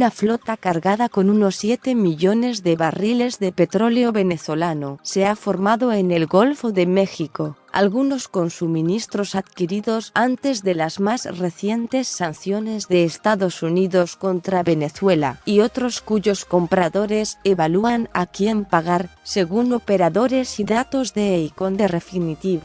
una flota cargada con unos 7 millones de barriles de petróleo venezolano se ha formado en el Golfo de México, algunos con suministros adquiridos antes de las más recientes sanciones de Estados Unidos contra Venezuela, y otros cuyos compradores evalúan a quién pagar, según operadores y datos de Econ de Refinitiv.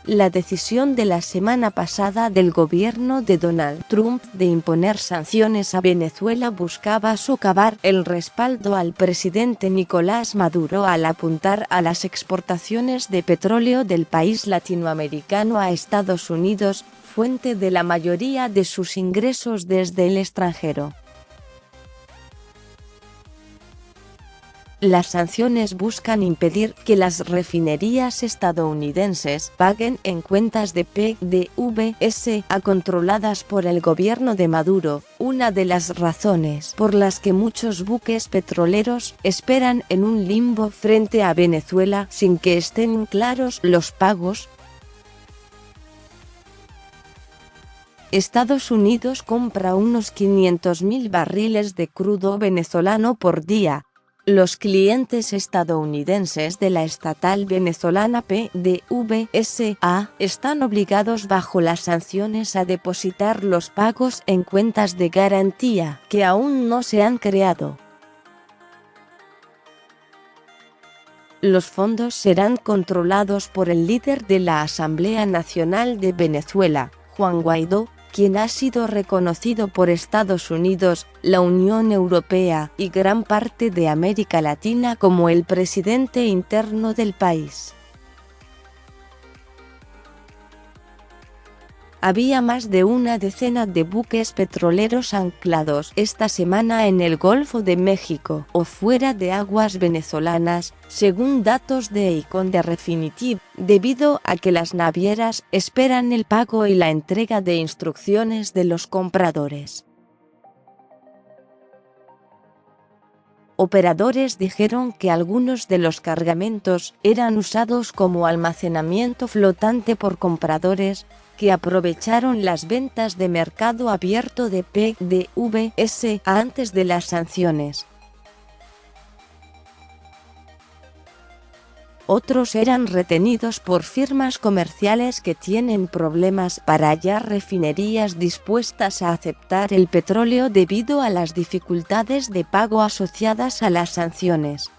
La decisión de la semana pasada del gobierno de Donald Trump de imponer sanciones a Venezuela buscaba socavar el respaldo al presidente Nicolás Maduro al apuntar a las exportaciones de petróleo del país latinoamericano a Estados Unidos, fuente de la mayoría de sus ingresos desde el extranjero. Las sanciones buscan impedir que las refinerías estadounidenses paguen en cuentas de PDVSA controladas por el gobierno de Maduro, una de las razones por las que muchos buques petroleros esperan en un limbo frente a Venezuela sin que estén claros los pagos. Estados Unidos compra unos 500.000 barriles de crudo venezolano por día. Los clientes estadounidenses de la estatal venezolana PDVSA están obligados bajo las sanciones a depositar los pagos en cuentas de garantía que aún no se han creado. Los fondos serán controlados por el líder de la Asamblea Nacional de Venezuela, Juan Guaidó, quien ha sido reconocido por Estados Unidos, la Unión Europea y gran parte de América Latina como el presidente interno del país. Había más de una decena de buques petroleros anclados esta semana en el Golfo de México o fuera de aguas venezolanas, según datos de Econ de Refinitiv, debido a que las navieras esperan el pago y la entrega de instrucciones de los compradores. Operadores dijeron que algunos de los cargamentos eran usados como almacenamiento flotante por compradores que aprovecharon las ventas de mercado abierto de PDVSA antes de las sanciones. Otros eran retenidos por firmas comerciales que tienen problemas para hallar refinerías dispuestas a aceptar el petróleo debido a las dificultades de pago asociadas a las sanciones.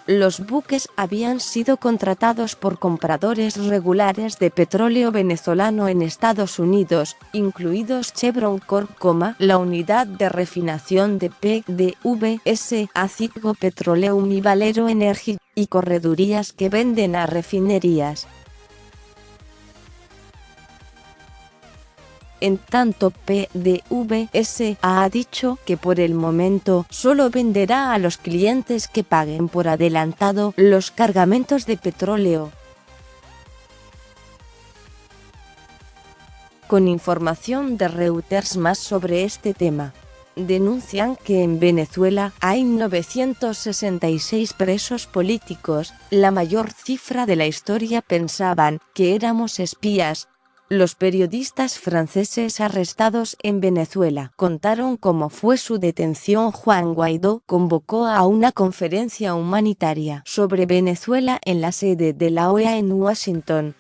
Los buques habían sido contratados por compradores regulares de petróleo venezolano en Estados Unidos, incluidos Chevron Corp, la unidad de refinación de PDVSA, Citgo Petroleum y Valero Energy, y corredurías que venden a refinerías. En tanto, PDVSA ha dicho que por el momento solo venderá a los clientes que paguen por adelantado los cargamentos de petróleo. Con información de Reuters más sobre este tema, denuncian que en Venezuela hay 966 presos políticos, la mayor cifra de la historia. Pensaban que éramos espías. Los periodistas franceses arrestados en Venezuela contaron cómo fue su detención. Juan Guaidó convocó a una conferencia humanitaria sobre Venezuela en la sede de la OEA en Washington,